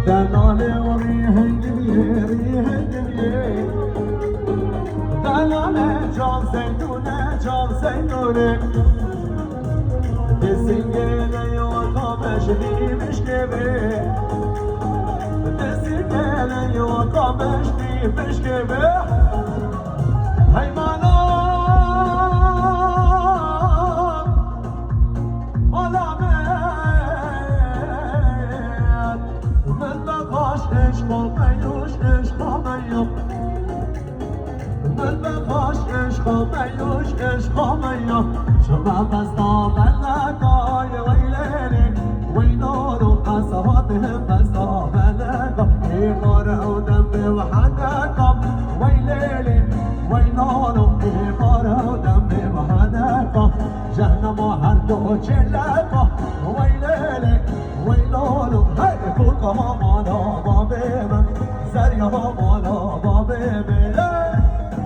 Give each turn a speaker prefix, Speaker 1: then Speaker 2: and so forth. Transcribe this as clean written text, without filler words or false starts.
Speaker 1: دلالي وريح الدنيا ريح الدنيا دلالي جام زيتونة جام زيتونة دسنجيلة يوقامش دي مشكبة دسنجيلة يوقامش دي مشكبة هيمانا عشق میوش عشق میوم من بخواش عشق میوش عشق میوم شما بستا بلکای ویلیلی وینارو قصواتهم بستا بلکا ایقار عودم بوحدکم ویلیلی وینارو ایقار عودم بوحدکا جهنم هر دو چلکا ویلیلی وینارو هی کل کما مانا بابم سریعا